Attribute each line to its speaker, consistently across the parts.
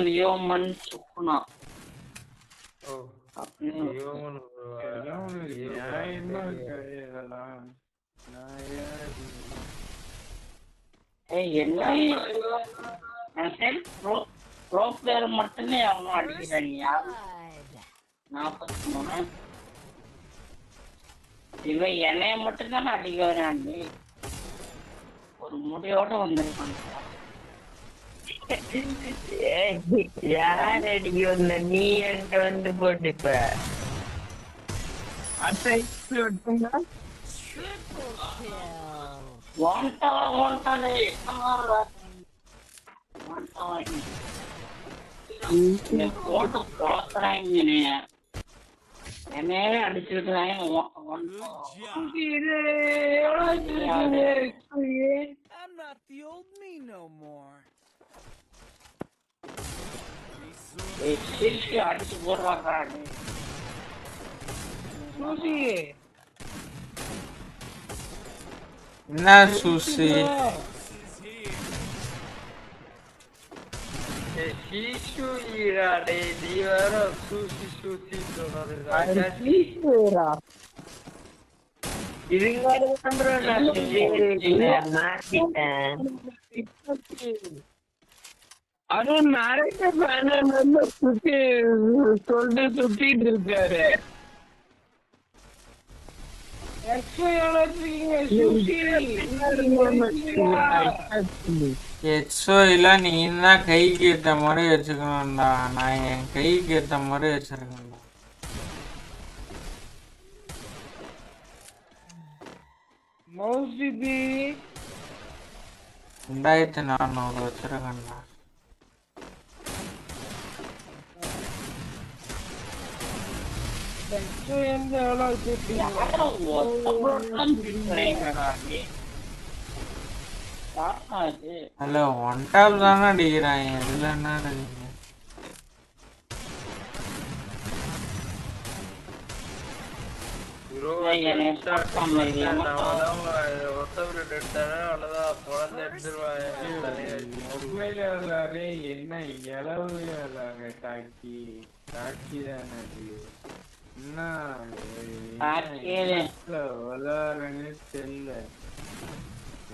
Speaker 1: லியோமன் சுகுணா. மட்டுமே அவனும் அடிக்கிறானியா 43. இவன் என்னைய மட்டும்தானே அடிக்க வராண்டி. ஒரு முடியோட வந்திருக்கான்.
Speaker 2: யார் அடிக்க வந்த? நீ என்கிட்ட வந்து போட்டுப்ப
Speaker 1: என்னையே அடிச்சிருக்கிறாங்க. அடிச்சு போடுறாங்க.
Speaker 3: என்ன சூசி
Speaker 2: நீ வேற சூசி சூசி
Speaker 4: அதுவும் நிறைய சொல்லிட்டு சுத்திட்டு இருக்காரு.
Speaker 3: எக்ஸோலாம் நீ தான் கைக்கு ஏற்ற மாதிரி வச்சுக்கணும்டா. நான் என் கைக்கு ஏற்ற மாதிரி வச்சிருக்கேன்டா. 2400 வச்சிருக்கேன்டா. அல்ல ஒன் டாப் தானே அடிக்கிறான். இதுல என்ன அடிக்கிறேன்?
Speaker 4: என்ன இளவு டாக்கி டாக்கி தானே தெரியல.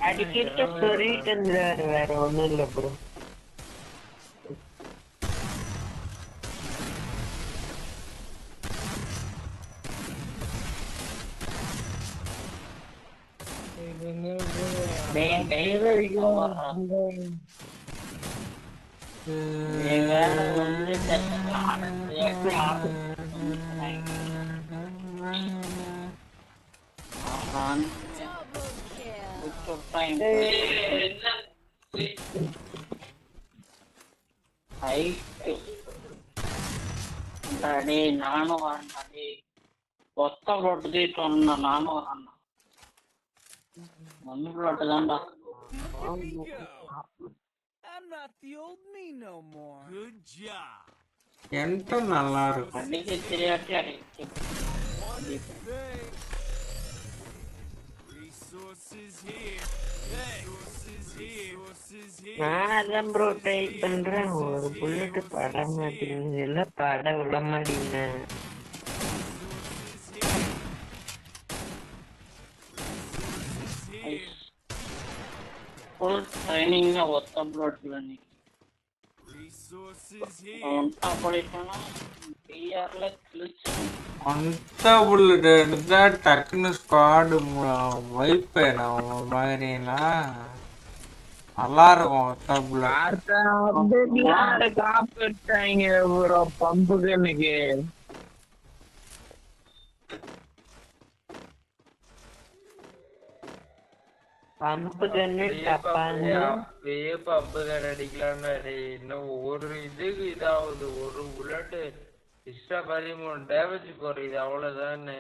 Speaker 2: அடிக்கிட்ட சொல்லிட்டு இருந்தாரு, வேற ஒண்ணும் இல்ல ப்ரோ.
Speaker 1: நானும் வரேன். ஒத்த போட்டு சொன்ன நானும் வரேன். ஒன்னு போட்டு தான்டா.
Speaker 3: என்கிட்ட நல்லா இருக்கும்.
Speaker 1: அன்னைக்கு தெரியாட்டி
Speaker 2: நான் அதான் ப்ரோ ட்ரை பண்றேன். ஒரு புல்லட்டு பட மாட்டேங்குது, எல்லாம் பட விட மாட்டேங்க.
Speaker 3: டக்குன்னு ஸ்குவாடு வைப் மாதிரிலாம் நல்லா இருக்கும்.
Speaker 4: பம்புகனுக்கு
Speaker 2: பம்பு கண்ணு டப்பாங்க
Speaker 5: பம்பு கண்ணு அடிக்கலான்னு இன்னும் ஒரு இதுக்கு இதாவது ஒரு புல்லட்டு எக்ஸ்ட்ரா 13 டேமேஜ் குறையுது, அவ்வளவுதானே.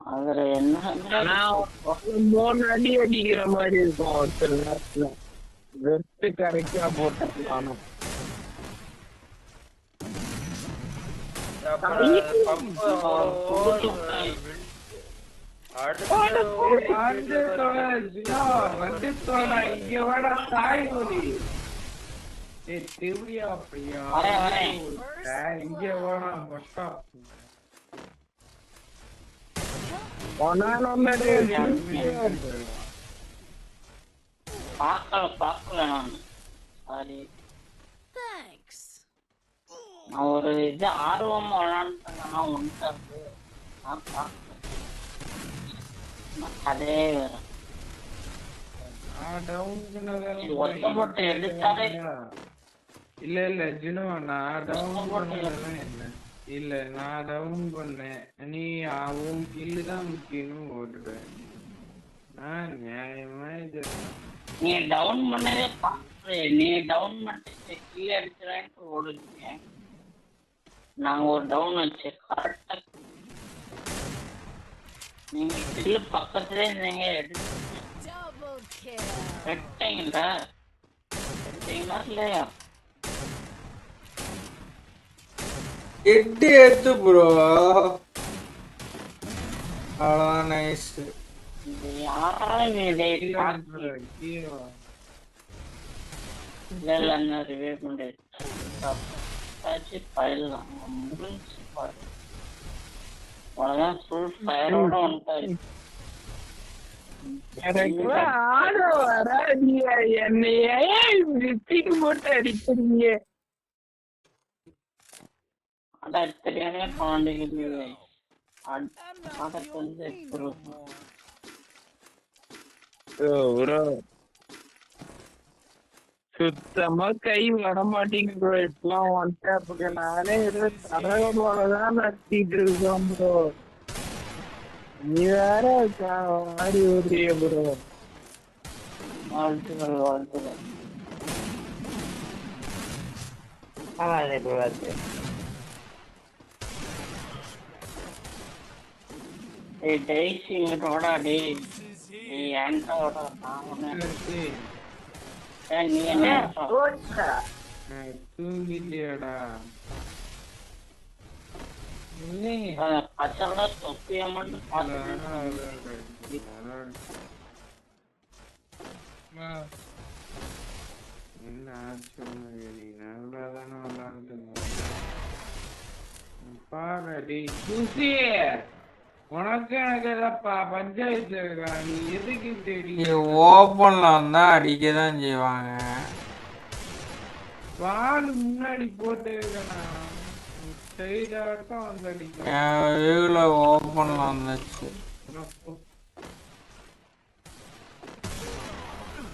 Speaker 1: அதுல என்ன
Speaker 4: 3 அடி அடிக்கிற மாதிரி இருக்கும். ஒருத்தர் நேரத்துல வெட்டு கரெக்டா போட்டாலும் ஏய் தேவையா அப்படியா
Speaker 1: வரேன்.
Speaker 4: இங்க வேணா பட்டா
Speaker 1: பார்க்கல நான். சாரி. நான் ஒரு இது ஆர்வமா விளையாண்டுனா ஒன்று நான் பார்க்கல. அதே வேற. ஒத்த போட்டு எடுத்தாலே
Speaker 4: இல்ல இல்ல ஜினோ நான் டவுன் பண்ணதெல்லாம் என்ன இல்ல நான் டவுன் பண்ணேன் நீ அவன் கில்லு தான் முக்கியம் ஓட்டுவேன் நான் நியாயமா இது
Speaker 1: நீ டவுன் பண்ணதே பார்க்கல. நீ டவுன் பண்ணிட்டு கீழே அடிச்சுறான்ட்டு ஓடுங்க. நாங்க ஒரு டவுன் வச்சு கரெக்டா நீங்க கில்லு பக்கத்துலேயே இருந்தீங்க எடுத்தீங்களா இல்லையா?
Speaker 3: எட்டு ப்ரோ. அவ்வளோதான் நைஸ்.
Speaker 1: இது யாராலும் இல்லை ரிவே பண்ணி பயிலாம் முடிஞ்சு பாரு. அவ்வளோதான் ஃபுல் ஃபயரோட வந்துட்டாரு.
Speaker 4: ஆட வராதியா என்னைய போட்டு அடிக்கிறீங்க.
Speaker 1: அதான் தெரியாதே பாண்டிகள் அதற்கு வந்து
Speaker 4: சுத்தமா கை வர மாட்டேங்குது இப்பெல்லாம் வந்துட்டு நானே தடகோலதான் நடத்திட்டு இருக்கோம் ப்ரோ. நீ வேற ஆடி ஓடுறிய ப்ரோ.
Speaker 1: வாழ்த்துக்கள் வாழ்த்துக்கள். டெய்ஸி இங்கிட்டோட டே நீ என்கிட்ட நீ என்ன
Speaker 4: தூங்கிட்டியாடா?
Speaker 1: பச்சை கலர் தொப்பிய மட்டும்
Speaker 4: என்ன ஆச்சு நல்லாதானே விளாண்டுங்க பாரு குசி. உனக்கு எனக்கு ஏதாப்பா பஞ்சாயத்து இருக்கா? நீ எதுக்கு தெரியும்
Speaker 3: ஓப்பன்ல வந்தா அடிக்கதான் செய்வாங்க.
Speaker 4: வால் முன்னாடி போட்டு சைடாட்டம் வந்து அடிக்கும்.
Speaker 3: என் வியூல ஓப்பன்ல வந்துச்சு.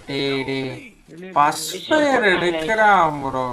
Speaker 3: டேய் ஃபர்ஸ்ட் ஃபயர் எடுக்கிறான் ப்ரோ.